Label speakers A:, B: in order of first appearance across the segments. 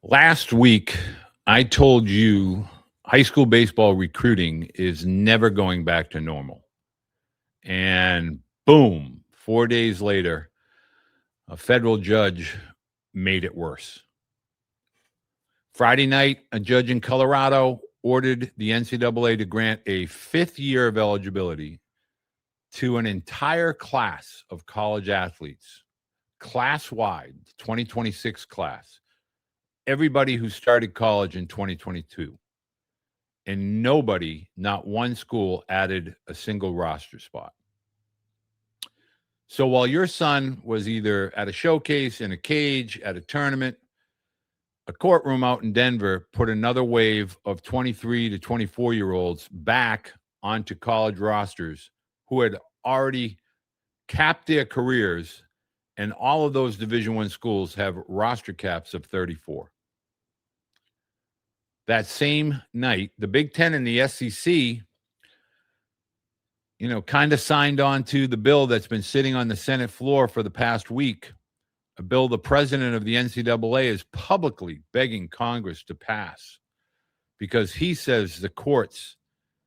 A: Last week, I told you high school baseball recruiting is never going back to normal. And boom, 4 days later, a federal judge made it worse. Friday night, a judge in Colorado ordered the NCAA to grant a fifth year of eligibility to an entire class of college athletes, class wide, 2026 class, everybody who started college in 2022. And nobody, not one school, added a single roster spot. So while your son was either at a showcase, in a cage, at a tournament, a courtroom out in Denver put another wave of 23 to 24-year-olds back onto college rosters who had already capped their careers, and all of those Division I schools have roster caps of 34. That same night, the Big Ten and the SEC, kind of signed on to the bill that's been sitting on the Senate floor for the past week, a bill the president of the NCAA is publicly begging Congress to pass because he says the courts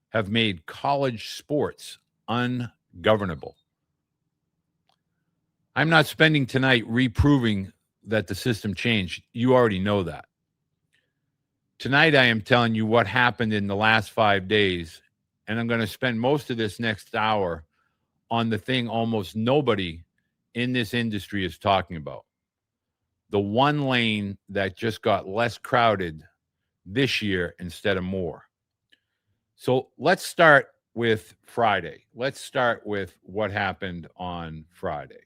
A: have made college sports ungovernable. I'm not spending tonight reproving that the system changed. You already know that. Tonight, I am telling you what happened in the last 5 days, and I'm going to spend most of this next hour on the thing almost nobody in this industry is talking about. The one lane that just got less crowded this year instead of more. So let's start with Friday. Let's start with what happened on Friday.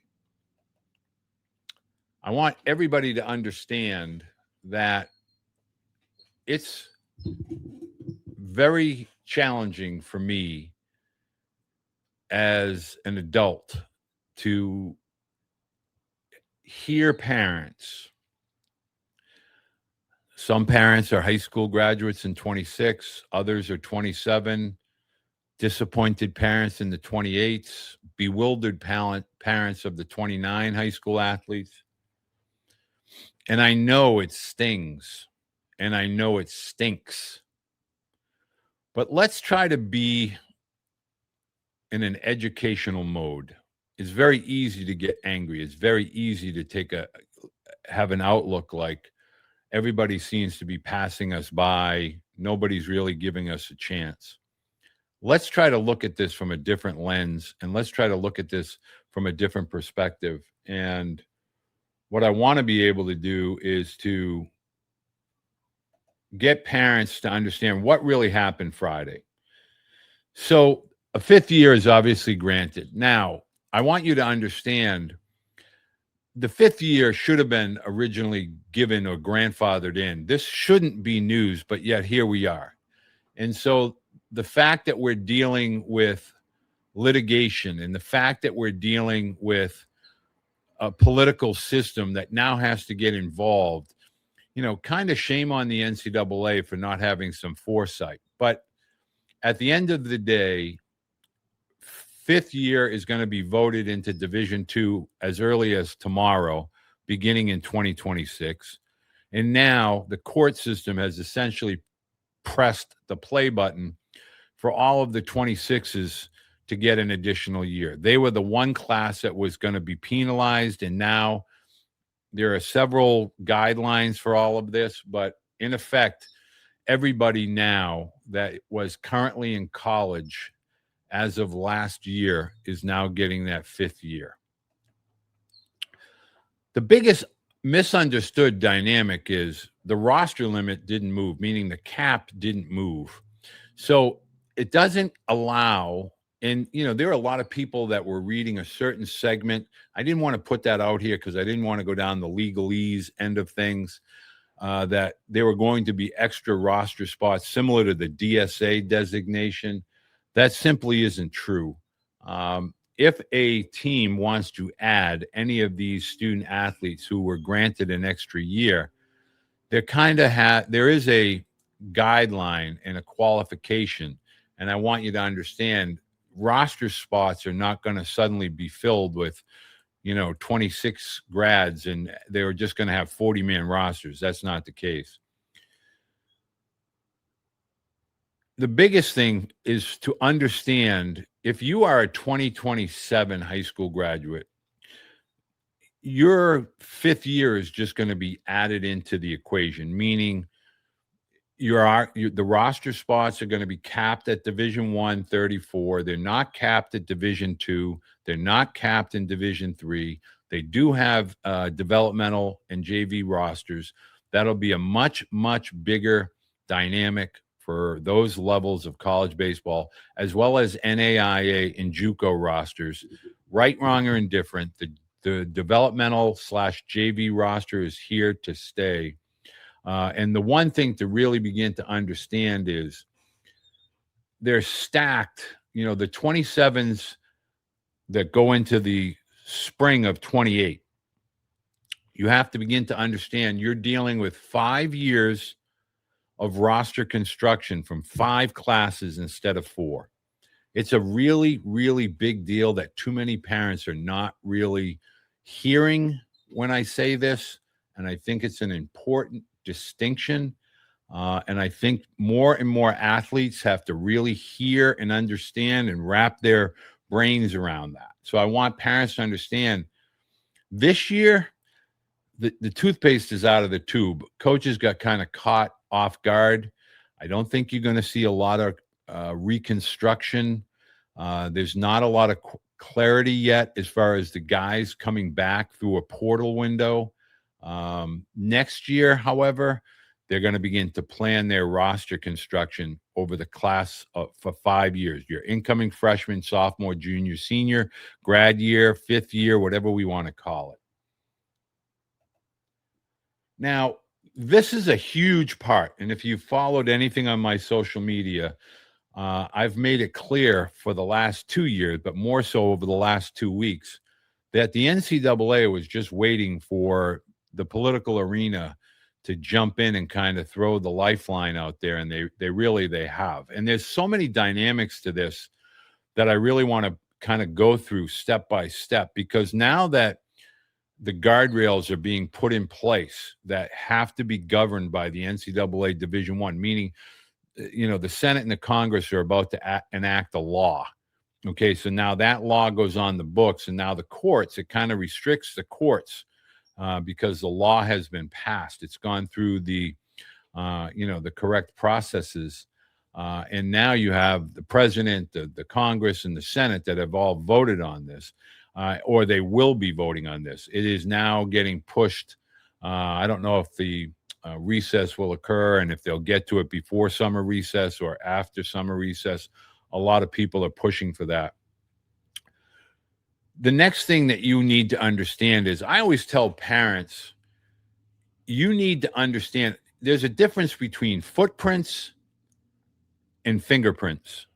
A: I want everybody to understand that it's very challenging for me as an adult to hear parents. Some parents are high school graduates in 26, others are 27, disappointed parents in the 28s, bewildered parents of the 29 high school athletes. And I know it stings, and I know it stinks. But let's try to be in an educational mode. It's very easy to get angry. It's very easy to have an outlook like everybody seems to be passing us by. Nobody's really giving us a chance. Let's try to look at this from a different lens, and let's try to look at this from a different perspective. And what I want to be able to do is to get parents to understand what really happened Friday. So a fifth year is obviously granted. Now, I want you to understand the fifth year should have been originally given or grandfathered in. This shouldn't be news, but yet here we are. And so the fact that we're dealing with litigation and the fact that we're dealing with a political system that now has to get involved, kind of shame on the NCAA for not having some foresight. But at the end of the day, fifth year is going to be voted into Division II as early as tomorrow, beginning in 2026. And now the court system has essentially pressed the play button for all of the 26s to get an additional year. They were the one class that was going to be penalized, and now there are several guidelines for all of this, but in effect, everybody now that was currently in college as of last year is now getting that fifth year. The biggest misunderstood dynamic is the roster limit didn't move, meaning the cap didn't move. So it doesn't allow, and there are a lot of people that were reading a certain segment. I didn't want to put that out here because I didn't want to go down the legalese end of things, that there were going to be extra roster spots similar to the DSA designation. That simply isn't true. If a team wants to add any of these student athletes who were granted an extra year, there is a guideline and a qualification. And I want you to understand, roster spots are not going to suddenly be filled with, 26 grads and they were just going to have 40-man rosters. That's not the case. The biggest thing is to understand, if you are a 2027 high school graduate, your fifth year is just going to be added into the equation, meaning the roster spots are going to be capped at Division I, 34. They're not capped at Division II. They're not capped in Division III. They do have developmental and JV rosters. That'll be a much, much bigger dynamic for those levels of college baseball, as well as NAIA and JUCO rosters. Right, wrong, or indifferent, the developmental / JV roster is here to stay. And the one thing to really begin to understand is they're stacked. The 27s that go into the spring of 28, you have to begin to understand you're dealing with 5 years of roster construction from 5 classes instead of 4. It's a really, really big deal that too many parents are not really hearing when I say this. And I think it's an important distinction. And I think more and more athletes have to really hear and understand and wrap their brains around that. So I want parents to understand this year, the toothpaste is out of the tube. Coaches got kind of caught off guard. I don't think you're going to see a lot of reconstruction. There's not a lot of clarity yet as far as the guys coming back through a portal window. Next year, however, they're going to begin to plan their roster construction over the class for 5 years. Your incoming freshman, sophomore, junior, senior, grad year, fifth year, whatever we want to call it. Now, this is a huge part. And if you've followed anything on my social media, I've made it clear for the last 2 years, but more so over the last 2 weeks, that the NCAA was just waiting for the political arena to jump in and kind of throw the lifeline out there. And they have. And there's so many dynamics to this that I really want to kind of go through step by step, because now that the guardrails are being put in place that have to be governed by the NCAA Division I, meaning, the Senate and the Congress are about to enact a law. Okay, so now that law goes on the books, and now the courts, it kind of restricts the courts because the law has been passed. It's gone through the correct processes. And now you have the president, the Congress, and the Senate that have all voted on this. Or they will be voting on this. It is now getting pushed. I don't know if the recess will occur and if they'll get to it before summer recess or after summer recess. A lot of people are pushing for that. The next thing that you need to understand is, I always tell parents, you need to understand there's a difference between footprints and fingerprints.